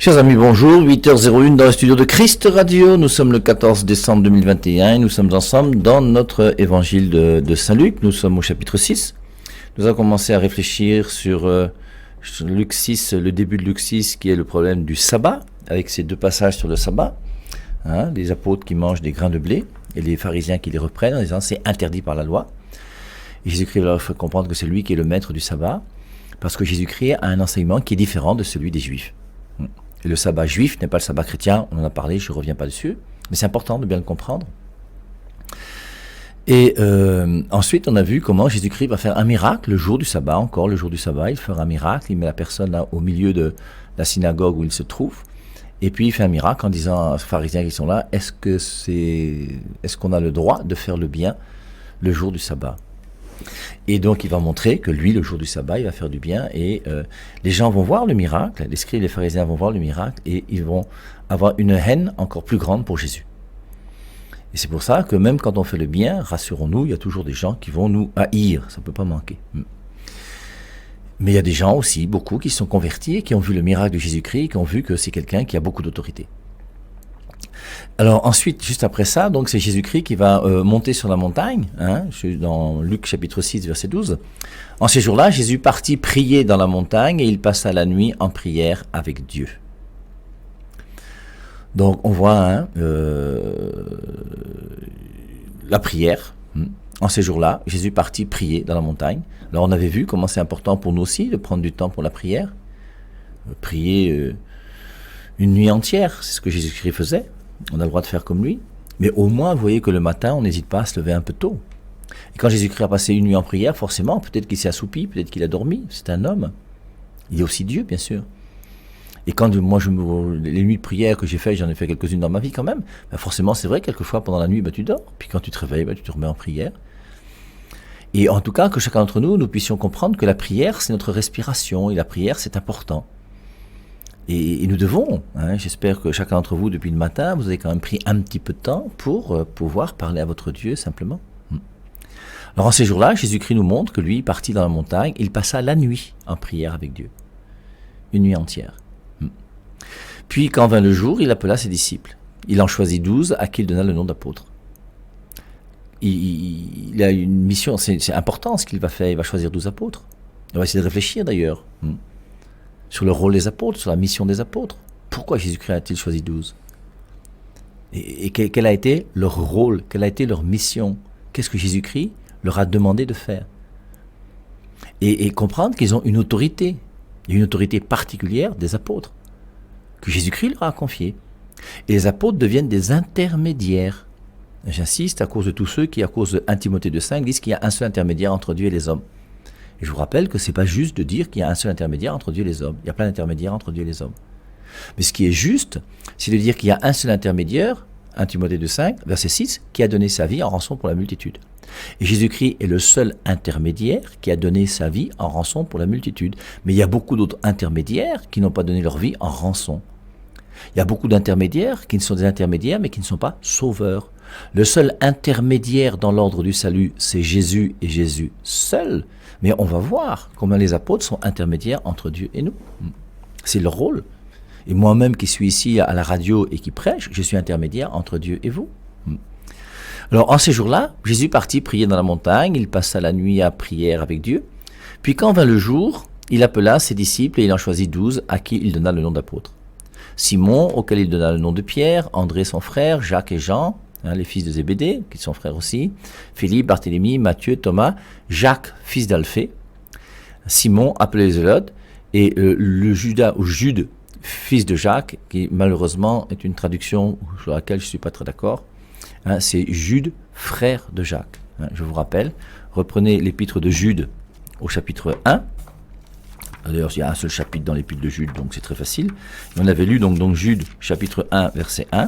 Chers amis, bonjour, 8h01 dans le studio de Christ Radio. Nous sommes le 14 décembre 2021 et nous sommes ensemble dans notre évangile de Saint-Luc. Nous sommes au chapitre 6. Nous avons commencé à réfléchir sur Luc 6, le début de Luc 6 qui est le problème du sabbat, avec ces deux passages sur le sabbat. Les apôtres qui mangent des grains de blé et les pharisiens qui les reprennent en disant c'est interdit par la loi. Et Jésus-Christ leur fait comprendre que c'est lui qui est le maître du sabbat parce que Jésus-Christ a un enseignement qui est différent de celui des Juifs. Et le sabbat juif n'est pas le sabbat chrétien, on en a parlé, je ne reviens pas dessus, mais c'est important de bien le comprendre. Et ensuite, on a vu comment Jésus-Christ va faire un miracle le jour du sabbat, encore le jour du sabbat, il fera un miracle, il met la personne là, au milieu de la synagogue où il se trouve, et puis il fait un miracle en disant aux pharisiens qui sont là, est-ce qu'on a le droit de faire le bien le jour du sabbat ? Et donc il va montrer que lui, le jour du sabbat, il va faire du bien et les gens vont voir le miracle, les scribes et les pharisiens vont voir le miracle et ils vont avoir une haine encore plus grande pour Jésus. Et c'est pour ça que même quand on fait le bien, rassurons-nous, il y a toujours des gens qui vont nous haïr, ça ne peut pas manquer. Mais il y a des gens aussi, beaucoup, qui sont convertis et qui ont vu le miracle de Jésus-Christ et qui ont vu que c'est quelqu'un qui a beaucoup d'autorité. Alors ensuite, juste après ça, donc c'est Jésus-Christ qui va monter sur la montagne, dans Luc chapitre 6, verset 12. En ces jours-là, Jésus partit prier dans la montagne et il passa la nuit en prière avec Dieu. Donc on voit la prière. En ces jours-là, Jésus partit prier dans la montagne. Alors on avait vu comment c'est important pour nous aussi de prendre du temps pour la prière. Prier une nuit entière, c'est ce que Jésus-Christ faisait. On a le droit de faire comme lui. Mais au moins, vous voyez que le matin, on n'hésite pas à se lever un peu tôt. Et quand Jésus-Christ a passé une nuit en prière, forcément, peut-être qu'il s'est assoupi, peut-être qu'il a dormi. C'est un homme. Il est aussi Dieu, bien sûr. Et quand moi, les nuits de prière que j'ai faites, j'en ai fait quelques-unes dans ma vie quand même, forcément, c'est vrai, quelquefois, pendant la nuit, tu dors. Puis quand tu te réveilles, tu te remets en prière. Et en tout cas, que chacun d'entre nous, nous puissions comprendre que la prière, c'est notre respiration. Et la prière, c'est important. Et nous devons, j'espère que chacun d'entre vous, depuis le matin, vous avez quand même pris un petit peu de temps pour pouvoir parler à votre Dieu simplement. Alors en ces jours-là, Jésus-Christ nous montre que lui, partit dans la montagne, il passa la nuit en prière avec Dieu. Une nuit entière. Puis quand vint le jour, il appela ses disciples. Il en choisit 12 à qui il donna le nom d'apôtres. Il a une mission, c'est important ce qu'il va faire, il va choisir 12 apôtres. On va essayer de réfléchir d'ailleurs. Sur le rôle des apôtres, sur la mission des apôtres. Pourquoi Jésus-Christ a-t-il choisi 12 ? Et quel a été leur rôle ? Quelle a été leur mission ? Qu'est-ce que Jésus-Christ leur a demandé de faire ? Et comprendre qu'ils ont une autorité. Il y a une autorité particulière des apôtres, que Jésus-Christ leur a confiée. Et les apôtres deviennent des intermédiaires. J'insiste, à cause de tous ceux qui, à cause de 1 Timothée 2,5, disent qu'il y a un seul intermédiaire entre Dieu et les hommes. Et je vous rappelle que ce n'est pas juste de dire qu'il y a un seul intermédiaire entre Dieu et les hommes. Il y a plein d'intermédiaires entre Dieu et les hommes. Mais ce qui est juste, c'est de dire qu'il y a un seul intermédiaire, 1 Timothée 2,5, verset 6, qui a donné sa vie en rançon pour la multitude. Et Jésus-Christ est le seul intermédiaire qui a donné sa vie en rançon pour la multitude. Mais il y a beaucoup d'autres intermédiaires qui n'ont pas donné leur vie en rançon. Il y a beaucoup d'intermédiaires qui ne sont des intermédiaires mais qui ne sont pas sauveurs. Le seul intermédiaire dans l'ordre du salut, c'est Jésus et Jésus seul. Mais on va voir combien les apôtres sont intermédiaires entre Dieu et nous. C'est leur rôle. Et moi-même qui suis ici à la radio et qui prêche, je suis intermédiaire entre Dieu et vous. Alors en ces jours-là, Jésus partit prier dans la montagne, il passa la nuit à prière avec Dieu. Puis quand vint le jour, il appela ses disciples et il en choisit 12 à qui il donna le nom d'apôtres. Simon, auquel il donna le nom de Pierre, André son frère, Jacques et Jean, les fils de Zébédée, qui sont frères aussi, Philippe, Barthélemy, Matthieu, Thomas, Jacques, fils d'Alphée, Simon, appelé les Zélotes, et le Jude, fils de Jacques, qui malheureusement est une traduction sur laquelle je ne suis pas très d'accord, c'est Jude, frère de Jacques. Je vous rappelle, reprenez l'épître de Jude au chapitre 1, d'ailleurs il y a un seul chapitre dans l'épître de Jude, donc c'est très facile, et on avait lu donc Jude, chapitre 1, verset 1,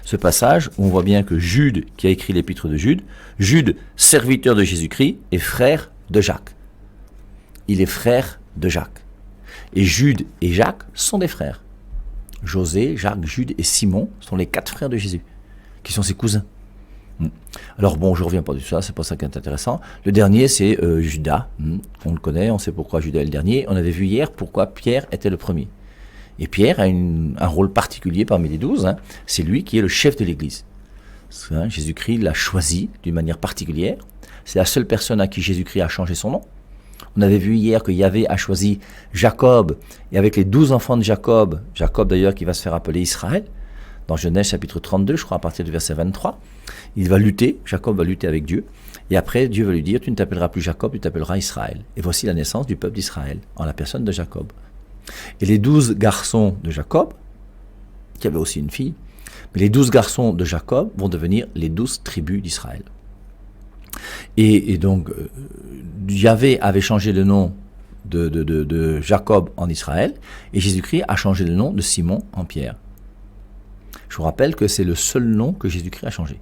ce passage où on voit bien que Jude, qui a écrit l'épître de Jude, Jude, serviteur de Jésus-Christ, est frère de Jacques. Il est frère de Jacques. Et Jude et Jacques sont des frères. José, Jacques, Jude et Simon sont les 4 frères de Jésus, qui sont ses cousins. Alors bon, je ne reviens pas du tout ça, c'est pas ça qui est intéressant. Le dernier, c'est Judas. On le connaît, on sait pourquoi Judas est le dernier. On avait vu hier pourquoi Pierre était le premier. Et Pierre a un rôle particulier parmi les 12, hein. C'est lui qui est le chef de l'Église. Hein, Jésus-Christ l'a choisi d'une manière particulière. C'est la seule personne à qui Jésus-Christ a changé son nom. On avait vu hier que Yahvé a choisi Jacob, et avec les 12 enfants de Jacob, Jacob d'ailleurs qui va se faire appeler Israël, dans Genèse chapitre 32, je crois à partir du verset 23, il va lutter, Jacob va lutter avec Dieu, et après Dieu va lui dire, tu ne t'appelleras plus Jacob, tu t'appelleras Israël. Et voici la naissance du peuple d'Israël, en la personne de Jacob. Et les 12 garçons de Jacob, qui avaient aussi une fille, mais les 12 garçons de Jacob vont devenir les 12 tribus d'Israël. Et donc, Yahvé avait changé le nom de Jacob en Israël, et Jésus-Christ a changé le nom de Simon en Pierre. Je vous rappelle que c'est le seul nom que Jésus-Christ a changé.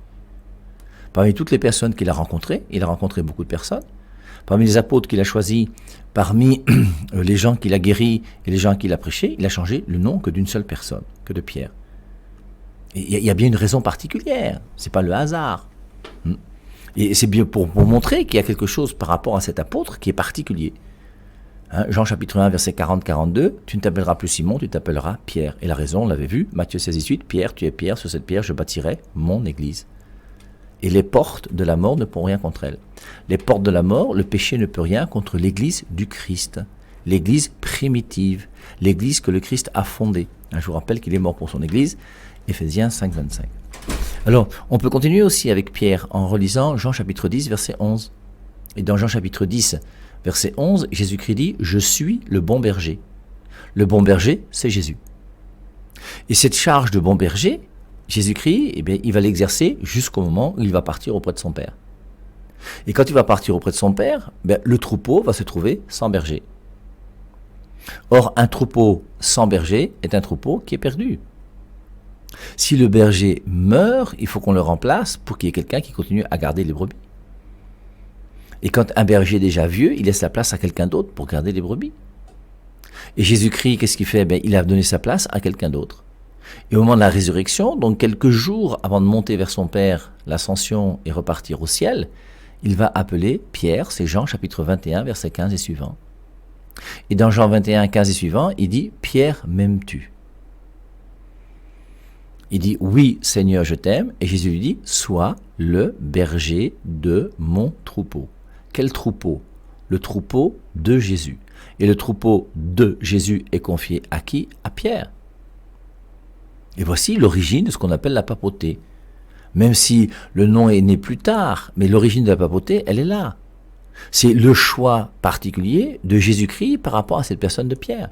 Parmi toutes les personnes qu'il a rencontrées, il a rencontré beaucoup de personnes, parmi les apôtres qu'il a choisis, parmi les gens qu'il a guéris et les gens qu'il a prêchés, il a changé le nom que d'une seule personne, que de Pierre. Il y a bien une raison particulière, c'est pas le hasard. Et c'est bien pour montrer qu'il y a quelque chose par rapport à cet apôtre qui est particulier. Hein, Jean chapitre 1, verset 40-42, tu ne t'appelleras plus Simon, tu t'appelleras Pierre. Et la raison, on l'avait vu, Matthieu 16, 18, Pierre, tu es Pierre, sur cette pierre je bâtirai mon église. Et les portes de la mort ne pourront rien contre elle. Les portes de la mort, le péché ne peut rien contre l'église du Christ. L'église primitive, l'église que le Christ a fondée. Je vous rappelle qu'il est mort pour son église, Éphésiens 5, 25. Alors, on peut continuer aussi avec Pierre en relisant Jean chapitre 10, verset 11. Et dans Jean chapitre 10, verset 11, Jésus-Christ dit « Je suis le bon berger ». Le bon berger, c'est Jésus. Et cette charge de bon berger, Jésus-Christ, eh bien, il va l'exercer jusqu'au moment où il va partir auprès de son Père. Et quand il va partir auprès de son Père, ben, le troupeau va se trouver sans berger. Or, un troupeau sans berger est un troupeau qui est perdu. Si le berger meurt, il faut qu'on le remplace pour qu'il y ait quelqu'un qui continue à garder les brebis. Et quand un berger est déjà vieux, il laisse la place à quelqu'un d'autre pour garder les brebis. Et Jésus-Christ, qu'est-ce qu'il fait? Ben, il a donné sa place à quelqu'un d'autre. Et au moment de la résurrection, donc quelques jours avant de monter vers son Père, l'ascension et repartir au ciel, il va appeler Pierre, c'est Jean chapitre 21, verset 15 et suivant. Et dans Jean 21, 15 et suivant, il dit « Pierre, m'aimes-tu » Il dit « Oui, Seigneur, je t'aime ». Et Jésus lui dit « Sois le berger de mon troupeau ». Quel troupeau? Le troupeau de Jésus. Et le troupeau de Jésus est confié à qui? À Pierre. Et voici l'origine de ce qu'on appelle la papauté. Même si le nom est né plus tard, mais l'origine de la papauté, elle est là. C'est le choix particulier de Jésus-Christ par rapport à cette personne de Pierre.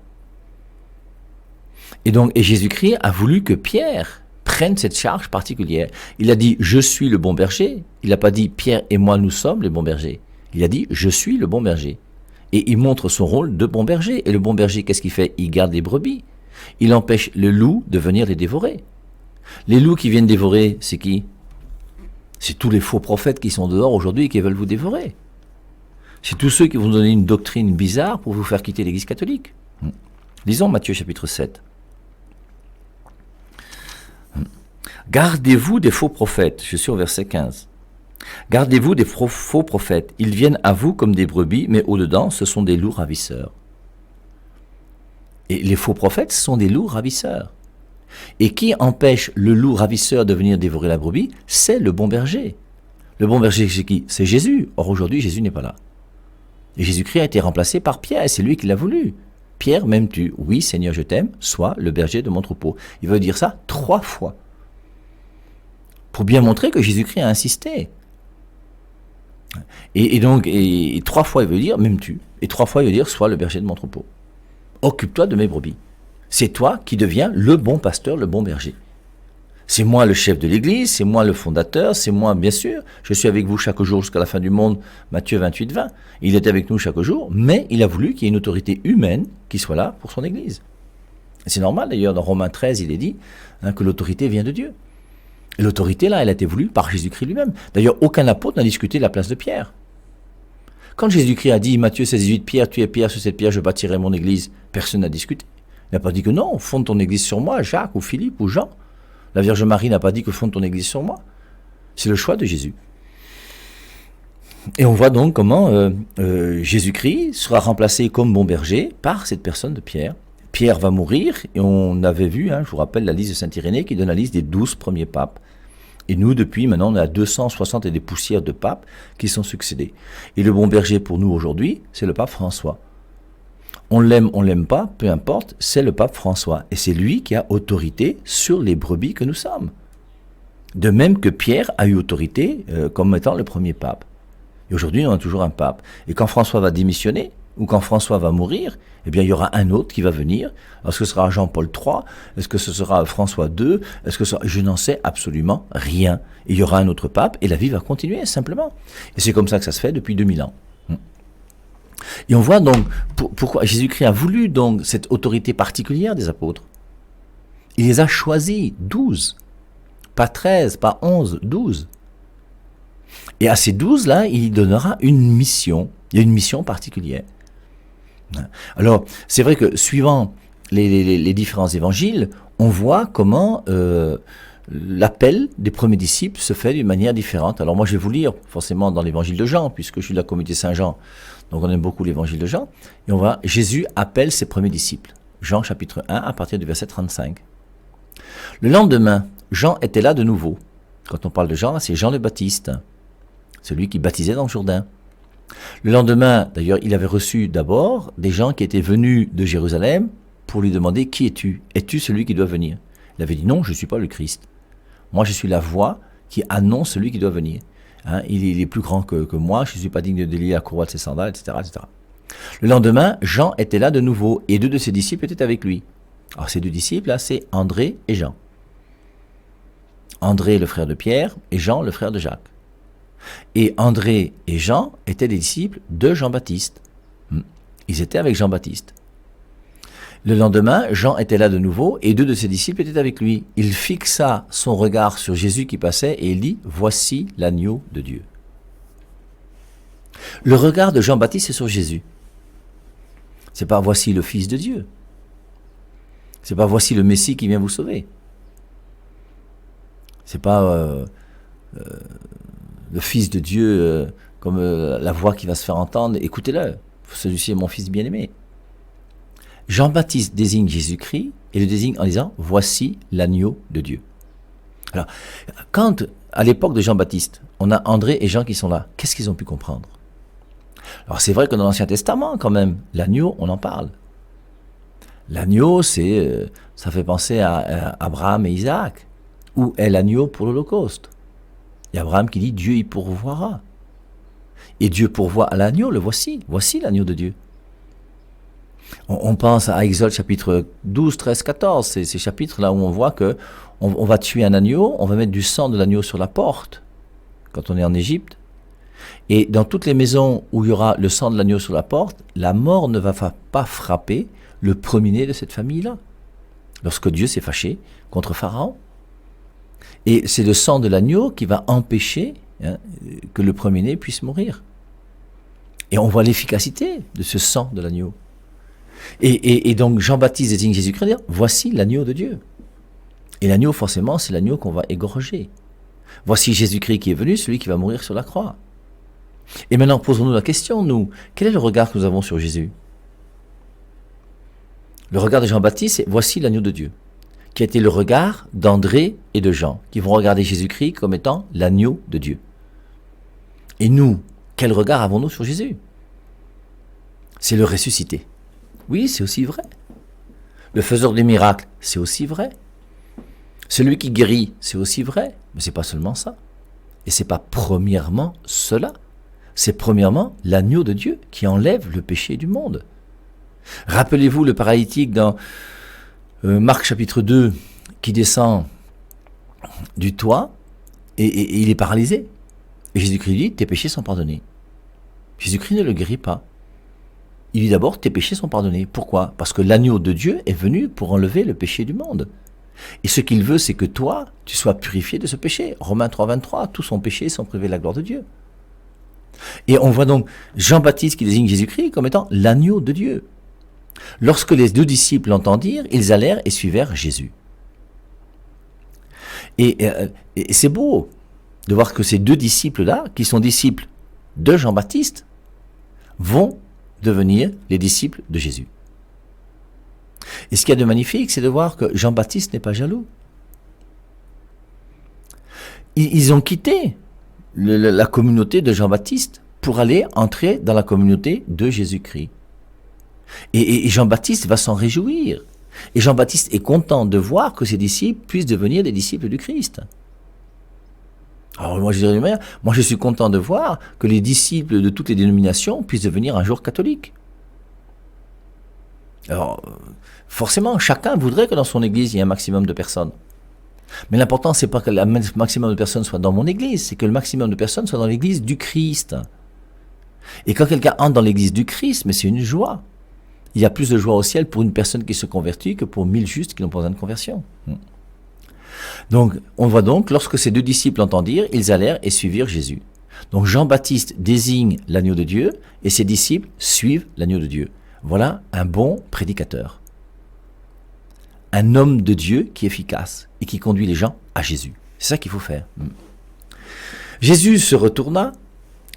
Et donc, Jésus-Christ a voulu que Pierre prenne cette charge particulière. Il a dit « Je suis le bon berger ». Il n'a pas dit « Pierre et moi, nous sommes les bons bergers ». Il a dit « Je suis le bon berger ». Et il montre son rôle de bon berger. Et le bon berger, qu'est-ce qu'il fait? Il garde les brebis. Il empêche le loup de venir les dévorer. Les loups qui viennent dévorer, c'est qui? C'est tous les faux prophètes qui sont dehors aujourd'hui et qui veulent vous dévorer. C'est tous ceux qui vont donner une doctrine bizarre pour vous faire quitter l'Église catholique. Lisons Matthieu chapitre 7. Gardez-vous des faux prophètes. Je suis au verset 15. Gardez-vous des faux prophètes. Ils viennent à vous comme des brebis, mais au-dedans, ce sont des loups ravisseurs. Et les faux prophètes sont des loups ravisseurs. Et qui empêche le loup ravisseur de venir dévorer la brebis? C'est le bon berger. Le bon berger, c'est qui? C'est Jésus. Or, aujourd'hui, Jésus n'est pas là. Et Jésus-Christ a été remplacé par Pierre, et c'est lui qui l'a voulu. Pierre, m'aimes-tu? Oui, Seigneur, je t'aime. Sois le berger de mon troupeau. Il veut dire ça 3 fois. Pour bien montrer que Jésus-Christ a insisté. Et donc, 3 fois, il veut dire, m'aimes-tu? Et 3 fois, il veut dire, sois le berger de mon troupeau. Occupe-toi de mes brebis. C'est toi qui deviens le bon pasteur, le bon berger. C'est moi le chef de l'Église, c'est moi le fondateur, c'est moi, bien sûr. Je suis avec vous chaque jour jusqu'à la fin du monde, Matthieu 28, 20. Il est avec nous chaque jour, mais il a voulu qu'il y ait une autorité humaine qui soit là pour son Église. Et c'est normal, d'ailleurs, dans Romains 13, il est dit que l'autorité vient de Dieu. Et l'autorité, là, elle a été voulue par Jésus-Christ lui-même. D'ailleurs, aucun apôtre n'a discuté de la place de Pierre. Quand Jésus-Christ a dit, Matthieu 16, 18, Pierre, tu es Pierre, sur cette pierre, je bâtirai mon Église, personne n'a discuté. Il n'a pas dit que non, fonde ton Église sur moi, Jacques ou Philippe ou Jean. La Vierge Marie n'a pas dit que fonde ton Église sur moi. C'est le choix de Jésus. Et on voit donc comment Jésus-Christ sera remplacé comme bon berger par cette personne de Pierre. Pierre va mourir, et on avait vu, je vous rappelle la liste de Saint-Irénée qui donne la liste des 12 premiers papes. Et nous, depuis, maintenant, on a 260 et des poussières de papes qui sont succédés. Et le bon berger pour nous aujourd'hui, c'est le pape François. On l'aime pas, peu importe, c'est le pape François. Et c'est lui qui a autorité sur les brebis que nous sommes. De même que Pierre a eu autorité comme étant le premier pape. Et aujourd'hui, on a toujours un pape. Et quand François va démissionner, ou quand François va mourir, eh bien, il y aura un autre qui va venir. Est-ce que ce sera Jean-Paul III? Est-ce que ce sera François II? Est-ce que je n'en sais absolument rien. Et il y aura un autre pape, et la vie va continuer, simplement. Et c'est comme ça que ça se fait depuis 2000 ans. Et on voit donc pourquoi Jésus-Christ a voulu donc cette autorité particulière des apôtres. Il les a choisis, 12. Pas 13, pas 11, 12. Et à ces 12-là, il donnera une mission. Il y a une mission particulière. Alors, c'est vrai que suivant les différents évangiles, on voit comment l'appel des premiers disciples se fait d'une manière différente. Alors moi, je vais vous lire forcément dans l'évangile de Jean, puisque je suis de la communauté Saint-Jean. Donc on aime beaucoup l'évangile de Jean. Et on voit, Jésus appelle ses premiers disciples. Jean chapitre 1, à partir du verset 35. Le lendemain, Jean était là de nouveau. Quand on parle de Jean, c'est Jean le Baptiste, celui qui baptisait dans le Jourdain. Le lendemain, d'ailleurs, il avait reçu d'abord des gens qui étaient venus de Jérusalem pour lui demander « Qui es-tu? Es-tu celui qui doit venir ?» Il avait dit « Non, je ne suis pas le Christ. Moi, je suis la voix qui annonce celui qui doit venir. Il est plus grand que moi, je ne suis pas digne de délier la courroie de ses sandales, etc., etc. » Le lendemain, Jean était là de nouveau et 2 de ses disciples étaient avec lui. Alors ces 2 disciples, là, c'est André et Jean. André, le frère de Pierre, et Jean, le frère de Jacques. Et André et Jean étaient des disciples de Jean-Baptiste. Ils étaient avec Jean-Baptiste. Le lendemain, Jean était là de nouveau et 2 de ses disciples étaient avec lui. Il fixa son regard sur Jésus qui passait et il dit « Voici l'agneau de Dieu ». Le regard de Jean-Baptiste est sur Jésus. C'est pas « Voici le Fils de Dieu ». C'est pas « Voici le Messie qui vient vous sauver ». C'est pas le Fils de Dieu comme la voix qui va se faire entendre. Écoutez-le, celui-ci est mon Fils bien-aimé. Jean-Baptiste désigne Jésus-Christ et le désigne en disant « Voici l'agneau de Dieu ». Alors, quand, à l'époque de Jean-Baptiste, on a André et Jean qui sont là, qu'est-ce qu'ils ont pu comprendre? Alors, c'est vrai que dans l'Ancien Testament, quand même, l'agneau, on en parle. L'agneau, ça fait penser à Abraham et Isaac. Où est l'agneau pour l'Holocauste? Et Abraham qui dit « Dieu y pourvoira ». Et Dieu pourvoit à l'agneau, le voici. Voici l'agneau de Dieu. On pense à Exode chapitre 12, 13, 14. C'est ces chapitres-là où on voit que on va tuer un agneau, on va mettre du sang de l'agneau sur la porte, quand on est en Égypte. Et dans toutes les maisons où il y aura le sang de l'agneau sur la porte, la mort ne va pas frapper le premier-né de cette famille-là. Lorsque Dieu s'est fâché contre Pharaon. Et c'est le sang de l'agneau qui va empêcher que le premier-né puisse mourir. Et on voit l'efficacité de ce sang de l'agneau. Et donc Jean-Baptiste désigne Jésus-Christ, dire, voici l'agneau de Dieu. Et l'agneau, forcément, c'est l'agneau qu'on va égorger. Voici Jésus-Christ qui est venu, celui qui va mourir sur la croix. Et maintenant, posons-nous la question, nous, quel est le regard que nous avons sur Jésus? Le regard de Jean-Baptiste, c'est voici l'agneau de Dieu, qui a été le regard d'André et de Jean, qui vont regarder Jésus-Christ comme étant l'agneau de Dieu. Et nous, quel regard avons-nous sur Jésus? C'est le ressuscité. Oui, c'est aussi vrai. Le faiseur des miracles, c'est aussi vrai. Celui qui guérit, c'est aussi vrai. Mais c'est pas seulement ça. Et c'est pas premièrement cela. C'est premièrement l'agneau de Dieu qui enlève le péché du monde. Rappelez-vous le paralytique dans Marc chapitre 2 qui descend du toit et il est paralysé. Et Jésus-Christ dit, tes péchés sont pardonnés. Jésus-Christ ne le guérit pas. Il dit d'abord, tes péchés sont pardonnés. Pourquoi? Parce que l'agneau de Dieu est venu pour enlever le péché du monde. Et ce qu'il veut, c'est que toi, tu sois purifié de ce péché. Romains 3, 23, tous sont péchés sans priver de la gloire de Dieu. Et on voit donc Jean-Baptiste qui désigne Jésus-Christ comme étant l'agneau de Dieu. Lorsque les 2 disciples l'entendirent, ils allèrent et suivirent Jésus. Et c'est beau de voir que ces 2 disciples-là, qui sont disciples de Jean-Baptiste, vont devenir les disciples de Jésus. Et ce qu'il y a de magnifique, c'est de voir que Jean-Baptiste n'est pas jaloux. Ils ont quitté la communauté de Jean-Baptiste pour aller entrer dans la communauté de Jésus-Christ. Et Jean-Baptiste va s'en réjouir. Et Jean-Baptiste est content de voir que ses disciples puissent devenir des disciples du Christ. Alors moi je dirais, moi je suis content de voir que les disciples de toutes les dénominations puissent devenir un jour catholiques. Alors forcément, chacun voudrait que dans son église il y ait un maximum de personnes. Mais l'important c'est pas que le maximum de personnes soient dans mon église, c'est que le maximum de personnes soient dans l'église du Christ. Et quand quelqu'un entre dans l'église du Christ, mais c'est une joie. Il y a plus de joie au ciel pour une personne qui se convertit que pour 1000 justes qui n'ont pas besoin de conversion. Donc, on voit donc, lorsque ces deux disciples entendirent, ils allèrent et suivirent Jésus. Donc, Jean-Baptiste désigne l'agneau de Dieu et ses disciples suivent l'agneau de Dieu. Voilà un bon prédicateur. Un homme de Dieu qui est efficace et qui conduit les gens à Jésus. C'est ça qu'il faut faire. Jésus se retourna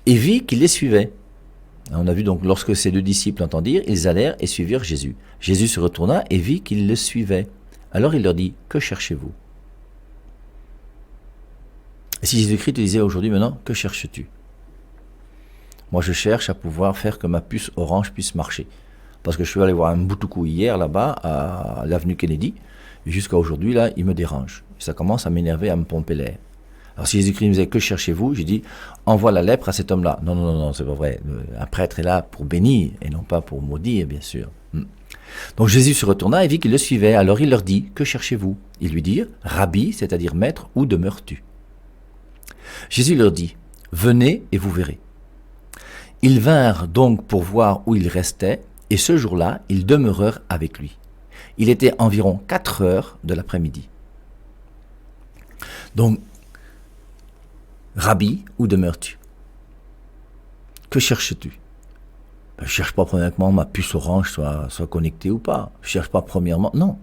et vit qu'il les suivait. On a vu donc, lorsque ces deux disciples entendirent, ils allèrent et suivirent Jésus. Jésus se retourna et vit qu'ils le suivaient. Alors il leur dit, que cherchez-vous ? Et si Jésus-Christ te disait aujourd'hui maintenant, que cherches-tu ? Moi je cherche à pouvoir faire que ma puce orange puisse marcher. Parce que je suis allé voir un boutoukou hier là-bas, à l'avenue Kennedy, et jusqu'à aujourd'hui là, il me dérange. Et ça commence à m'énerver, à me pomper l'air. Alors si Jésus-Christ me disait, que cherchez-vous ? J'ai dit, envoie la lèpre à cet homme-là. Non, c'est pas vrai. Un prêtre est là pour bénir, et non pas pour maudire, bien sûr. Donc Jésus se retourna et vit qu'il le suivait. Alors il leur dit, que cherchez-vous ? Ils lui dirent, Rabbi, c'est-à-dire maître, où demeures-tu ? Jésus leur dit, venez et vous verrez. Ils vinrent donc pour voir où il restait, et ce jour-là, ils demeurèrent avec lui. Il était environ 4 heures de l'après-midi. Donc, Rabbi, où demeures-tu ? Que cherches-tu ? Je ne cherche pas premièrement ma puce orange soit connectée ou pas. Je ne cherche pas premièrement, non.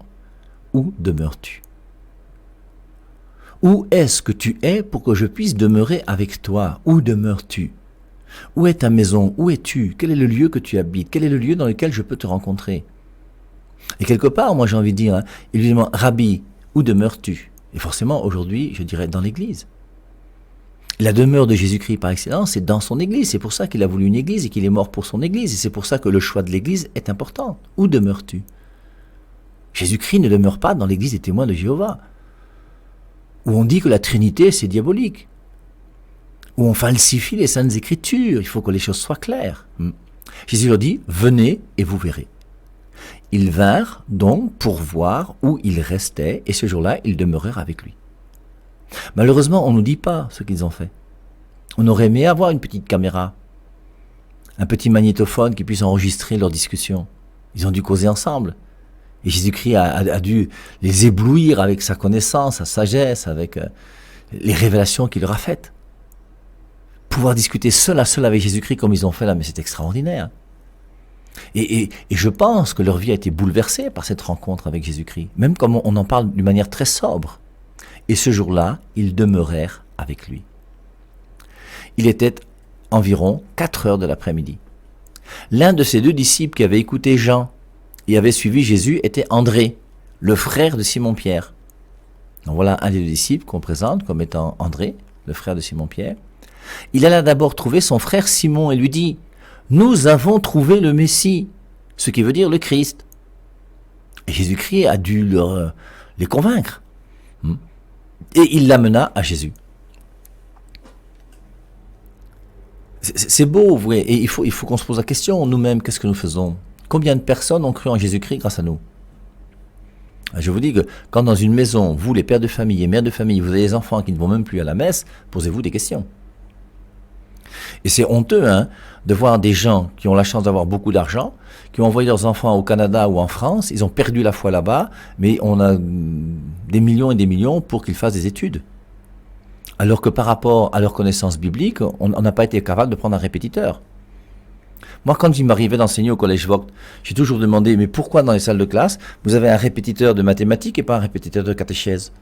Où demeures-tu ? Où est-ce que tu es pour que je puisse demeurer avec toi ? Où demeures-tu ? Où est ta maison ? Où es-tu ? Quel est le lieu que tu habites ? Quel est le lieu dans lequel je peux te rencontrer ? Et quelque part, moi j'ai envie de dire, il lui demande, Rabbi, où demeures-tu ? Et forcément, aujourd'hui, je dirais dans l'église. La demeure de Jésus-Christ par excellence, c'est dans son église. C'est pour ça qu'il a voulu une église et qu'il est mort pour son église. Et c'est pour ça que le choix de l'église est important. Où demeures-tu ? Jésus-Christ ne demeure pas dans l'église des témoins de Jéhovah, où on dit que la Trinité, c'est diabolique, où on falsifie les Saintes Écritures. Il faut que les choses soient claires. Jésus leur dit, venez et vous verrez. Ils vinrent donc pour voir où il restait, et ce jour-là, ils demeurèrent avec lui. Malheureusement, on ne nous dit pas ce qu'ils ont fait. On aurait aimé avoir une petite caméra, un petit magnétophone qui puisse enregistrer leurs discussions. Ils ont dû causer ensemble. Et Jésus-Christ a dû les éblouir avec sa connaissance, sa sagesse, avec les révélations qu'il leur a faites. Pouvoir discuter seul à seul avec Jésus-Christ comme ils ont fait là, mais c'est extraordinaire. Et je pense que leur vie a été bouleversée par cette rencontre avec Jésus-Christ, même comme on en parle d'une manière très sobre. Et ce jour-là, ils demeurèrent avec lui. Il était environ 4 heures de l'après-midi. L'un de ces deux disciples qui avait écouté Jean et avait suivi Jésus était André, le frère de Simon-Pierre. Donc voilà un des deux disciples qu'on présente comme étant André, le frère de Simon-Pierre. Il alla d'abord trouver son frère Simon et lui dit, « Nous avons trouvé le Messie », ce qui veut dire le Christ. Et Jésus-Christ a dû les convaincre. Et il l'amena à Jésus. C'est beau, vous voyez, et il faut qu'on se pose la question, nous-mêmes, qu'est-ce que nous faisons ? Combien de personnes ont cru en Jésus-Christ grâce à nous ? Je vous dis que quand dans une maison, vous, les pères de famille et mères de famille, vous avez des enfants qui ne vont même plus à la messe, posez-vous des questions. Et c'est honteux de voir des gens qui ont la chance d'avoir beaucoup d'argent, qui ont envoyé leurs enfants au Canada ou en France, ils ont perdu la foi là-bas, mais on a des millions et des millions pour qu'ils fassent des études. Alors que par rapport à leur connaissance biblique, on n'a pas été capable de prendre un répétiteur. Moi, quand il m'arrivait d'enseigner au collège Vogt, j'ai toujours demandé, mais pourquoi dans les salles de classe, vous avez un répétiteur de mathématiques et pas un répétiteur de catéchèse ?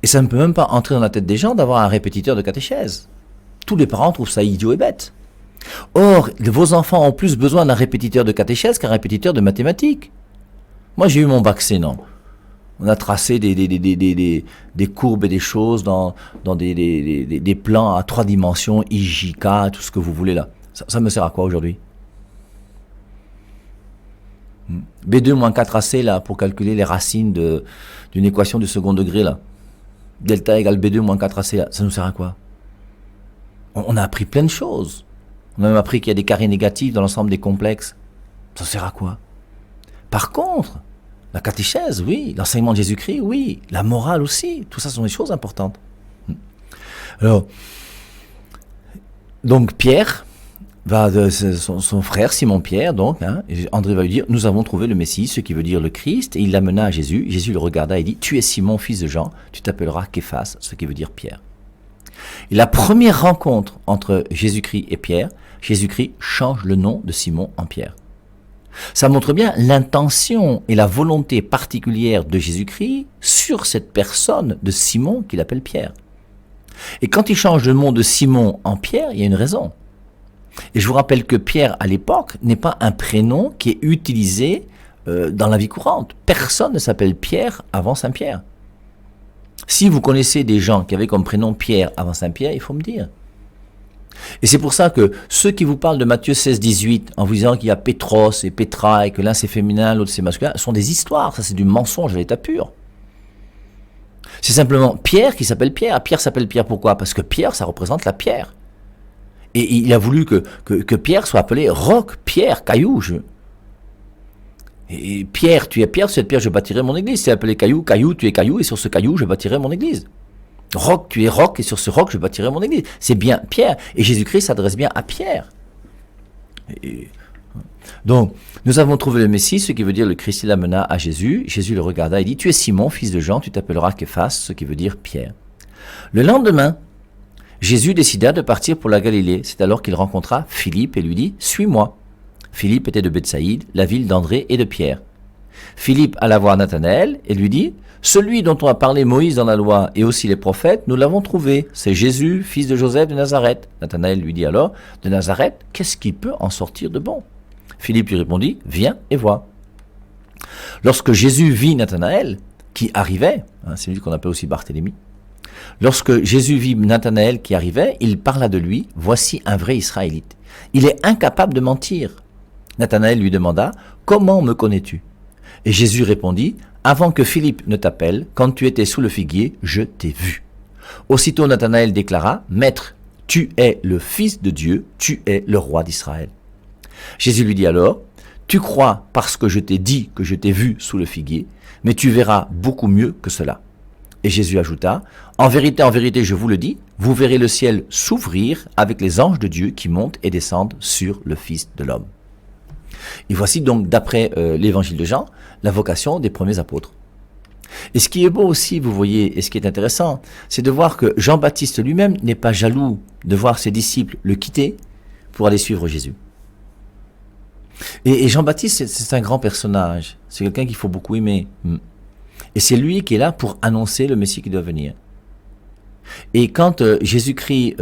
Et ça ne peut même pas entrer dans la tête des gens d'avoir un répétiteur de catéchèse. Tous les parents trouvent ça idiot et bête. Or, vos enfants ont plus besoin d'un répétiteur de catéchèse qu'un répétiteur de mathématiques. Moi, j'ai eu mon bac C, non. On a tracé des courbes et des choses dans des plans à 3 dimensions, IJK, tout ce que vous voulez là. Ça me sert à quoi aujourd'hui? B2 moins 4AC là, pour calculer les racines d'une équation du second degré là. Delta égale B2 moins 4AC là. Ça nous sert à quoi? On a appris plein de choses. On a même appris qu'il y a des carrés négatifs dans l'ensemble des complexes. Ça sert à quoi? Par contre, la catéchèse, oui. L'enseignement de Jésus-Christ, oui. La morale aussi. Tout ça sont des choses importantes. Alors, donc Pierre va de son frère Simon-Pierre, donc, André va lui dire, nous avons trouvé le Messie, ce qui veut dire le Christ, et il l'amena à Jésus. Jésus le regarda et dit, tu es Simon, fils de Jean, tu t'appelleras Képhas, ce qui veut dire Pierre. Et la première rencontre entre Jésus-Christ et Pierre, Jésus-Christ change le nom de Simon en Pierre. Ça montre bien l'intention et la volonté particulière de Jésus-Christ sur cette personne de Simon qu'il appelle Pierre. Et quand il change le nom de Simon en Pierre, il y a une raison. Et je vous rappelle que Pierre, à l'époque, n'est pas un prénom qui est utilisé dans la vie courante. Personne ne s'appelle Pierre avant Saint-Pierre. Si vous connaissez des gens qui avaient comme prénom Pierre avant Saint-Pierre, il faut me dire. Et c'est pour ça que ceux qui vous parlent de Matthieu 16, 18, en vous disant qu'il y a Pétros et Pétra et que l'un c'est féminin, l'autre c'est masculin, sont des histoires, ça c'est du mensonge à l'état pur. C'est simplement Pierre qui s'appelle Pierre. Pierre s'appelle Pierre pourquoi? Parce que Pierre, ça représente la pierre. Et il a voulu que Pierre soit appelé roc, pierre, caillou. Et Pierre, tu es Pierre, sur cette pierre je bâtirai mon église. C'est appelé caillou, caillou, tu es caillou, et sur ce caillou je bâtirai mon église. Roc, tu es roc, et sur ce roc je bâtirai mon église. C'est bien Pierre. Et Jésus-Christ s'adresse bien à Pierre. Donc, nous avons trouvé le Messie, ce qui veut dire le Christ, il l'amena à Jésus. Jésus le regarda et dit, tu es Simon, fils de Jean, tu t'appelleras Képhas, ce qui veut dire Pierre. Le lendemain, Jésus décida de partir pour la Galilée. C'est alors qu'il rencontra Philippe et lui dit, suis-moi. Philippe était de Bethsaïde, la ville d'André et de Pierre. Philippe alla voir Nathanaël et lui dit, celui dont on a parlé Moïse dans la loi et aussi les prophètes, nous l'avons trouvé. C'est Jésus, fils de Joseph de Nazareth. Nathanaël lui dit alors, de Nazareth, qu'est-ce qui peut en sortir de bon? Philippe lui répondit, viens et vois. Lorsque Jésus vit Nathanaël, qui arrivait, c'est lui qu'on appelle aussi Barthélemy, lorsque Jésus vit Nathanaël qui arrivait, il parla de lui, voici un vrai Israélite. Il est incapable de mentir. Nathanaël lui demanda, comment me connais-tu? Et Jésus répondit, avant que Philippe ne t'appelle, quand tu étais sous le figuier, je t'ai vu. Aussitôt Nathanaël déclara, Maître, tu es le Fils de Dieu, tu es le roi d'Israël. Jésus lui dit alors, tu crois parce que je t'ai dit que je t'ai vu sous le figuier, mais tu verras beaucoup mieux que cela. Et Jésus ajouta, en vérité, je vous le dis, vous verrez le ciel s'ouvrir avec les anges de Dieu qui montent et descendent sur le Fils de l'homme. Et voici donc, d'après l'évangile de Jean, la vocation des premiers apôtres. Et ce qui est beau aussi, vous voyez, et ce qui est intéressant, c'est de voir que Jean-Baptiste lui-même n'est pas jaloux de voir ses disciples le quitter pour aller suivre Jésus. Et Jean-Baptiste, c'est un grand personnage. C'est quelqu'un qu'il faut beaucoup aimer. Et c'est lui qui est là pour annoncer le Messie qui doit venir. Et quand Jésus-Christ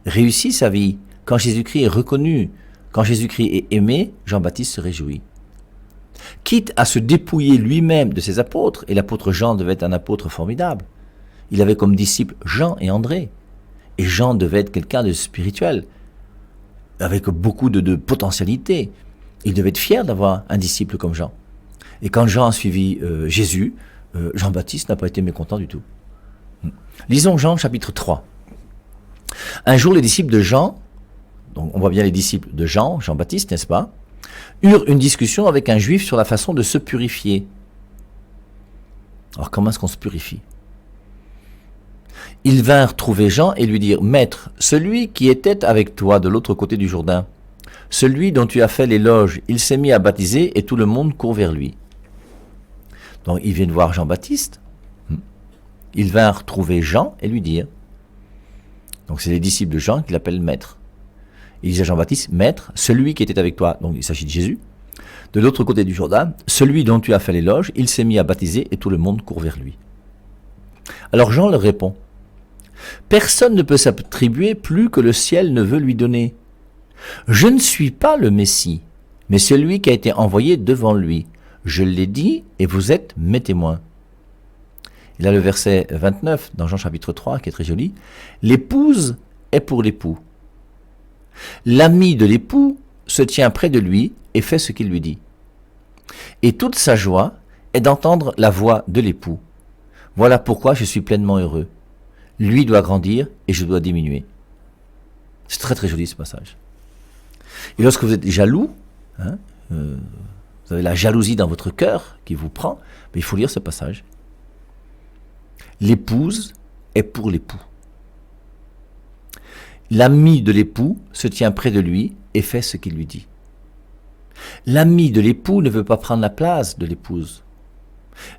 réussit sa vie, quand Jésus-Christ est reconnu, quand Jésus-Christ est aimé, Jean-Baptiste se réjouit. Quitte à se dépouiller lui-même de ses apôtres, et l'apôtre Jean devait être un apôtre formidable. Il avait comme disciples Jean et André. Et Jean devait être quelqu'un de spirituel, avec beaucoup de potentialité. Il devait être fier d'avoir un disciple comme Jean. Et quand Jean a suivi Jésus, Jean-Baptiste n'a pas été mécontent du tout. Lisons Jean chapitre 3. Un jour, les disciples de Jean, donc on voit bien les disciples de Jean, Jean-Baptiste, n'est-ce pas, eurent une discussion avec un juif sur la façon de se purifier. Alors comment est-ce qu'on se purifie? Ils vinrent trouver Jean et lui dirent, Maître, celui qui était avec toi de l'autre côté du Jourdain, celui dont tu as fait l'éloge, il s'est mis à baptiser et tout le monde court vers lui. Donc ils viennent voir Jean-Baptiste. Ils vinrent trouver Jean et lui dire. Donc c'est les disciples de Jean qui l'appellent Maître. Il disait à Jean-Baptiste, Maître, celui qui était avec toi, donc il s'agit de Jésus, de l'autre côté du Jourdain, celui dont tu as fait l'éloge, il s'est mis à baptiser et tout le monde court vers lui. Alors Jean leur répond, personne ne peut s'attribuer plus que le ciel ne veut lui donner. Je ne suis pas le Messie, mais celui qui a été envoyé devant lui. Je l'ai dit et vous êtes mes témoins. Il a le verset 29 dans Jean chapitre 3 qui est très joli. L'épouse est pour l'époux. L'ami de l'époux se tient près de lui et fait ce qu'il lui dit. Et toute sa joie est d'entendre la voix de l'époux. Voilà pourquoi je suis pleinement heureux. Lui doit grandir et je dois diminuer. C'est très très joli ce passage. Et lorsque vous êtes jaloux, vous avez la jalousie dans votre cœur qui vous prend, mais il faut lire ce passage. L'épouse est pour l'époux. L'ami de l'époux se tient près de lui et fait ce qu'il lui dit. L'ami de l'époux ne veut pas prendre la place de l'épouse.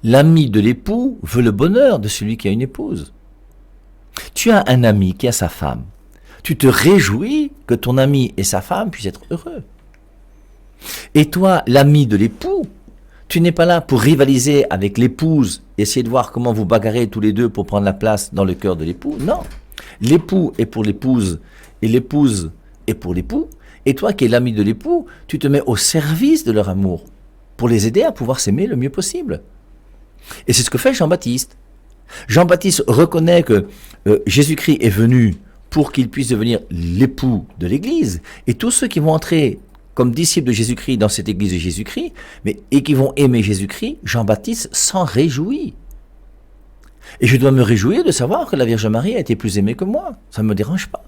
L'ami de l'époux veut le bonheur de celui qui a une épouse. Tu as un ami qui a sa femme. Tu te réjouis que ton ami et sa femme puissent être heureux. Et toi, l'ami de l'époux, tu n'es pas là pour rivaliser avec l'épouse, essayer de voir comment vous bagarrez tous les deux pour prendre la place dans le cœur de l'époux. Non, l'époux est pour l'épouse et l'épouse est pour l'époux. Et toi qui es l'ami de l'époux, tu te mets au service de leur amour pour les aider à pouvoir s'aimer le mieux possible. Et c'est ce que fait Jean-Baptiste. Jean-Baptiste reconnaît que Jésus-Christ est venu pour qu'il puisse devenir l'époux de l'Église. Et tous ceux qui vont entrer comme disciples de Jésus-Christ dans cette Église de Jésus-Christ, et qui vont aimer Jésus-Christ, Jean-Baptiste s'en réjouit. Et je dois me réjouir de savoir que la Vierge Marie a été plus aimée que moi. Ça ne me dérange pas.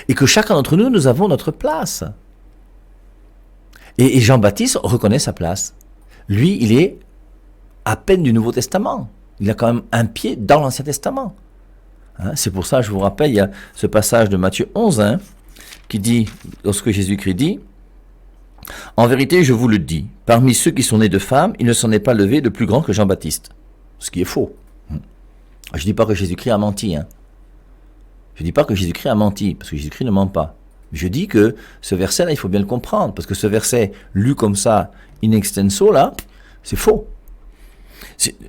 Et que chacun d'entre nous, nous avons notre place. Et Jean-Baptiste reconnaît sa place. Lui, il est à peine du Nouveau Testament. Il a quand même un pied dans l'Ancien Testament. C'est pour ça, je vous rappelle, il y a ce passage de Matthieu 11, qui dit, lorsque Jésus-Christ dit, « En vérité, je vous le dis, parmi ceux qui sont nés de femmes, il ne s'en est pas levé de plus grand que Jean-Baptiste. » Ce qui est faux. Je ne dis pas que Jésus-Christ a menti. Je ne dis pas que Jésus-Christ a menti, parce que Jésus-Christ ne ment pas. Je dis que ce verset-là, il faut bien le comprendre, parce que ce verset, lu comme ça, in extenso, là, c'est faux.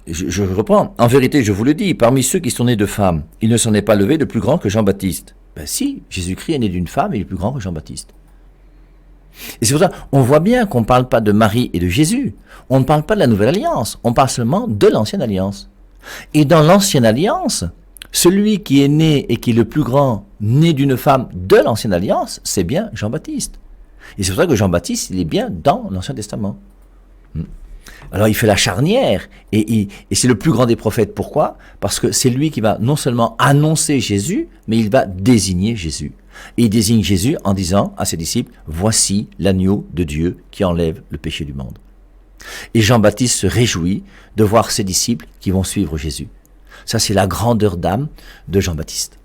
Je reprends. En vérité, je vous le dis, parmi ceux qui sont nés de femmes, il ne s'en est pas levé de plus grand que Jean-Baptiste. Ben si, Jésus-Christ est né d'une femme et il est plus grand que Jean-Baptiste. Et c'est pour ça, on voit bien qu'on ne parle pas de Marie et de Jésus. On ne parle pas de la Nouvelle Alliance. On parle seulement de l'Ancienne Alliance. Et dans l'Ancienne Alliance, celui qui est né et qui est le plus grand, né d'une femme de l'Ancienne Alliance, c'est bien Jean-Baptiste. Et c'est pour ça que Jean-Baptiste, il est bien dans l'Ancien Testament. Alors il fait la charnière, et c'est le plus grand des prophètes. Pourquoi? Parce que c'est lui qui va non seulement annoncer Jésus, mais il va désigner Jésus. Et il désigne Jésus en disant à ses disciples, « Voici l'agneau de Dieu qui enlève le péché du monde. » Et Jean-Baptiste se réjouit de voir ses disciples qui vont suivre Jésus. Ça, c'est la grandeur d'âme de Jean-Baptiste.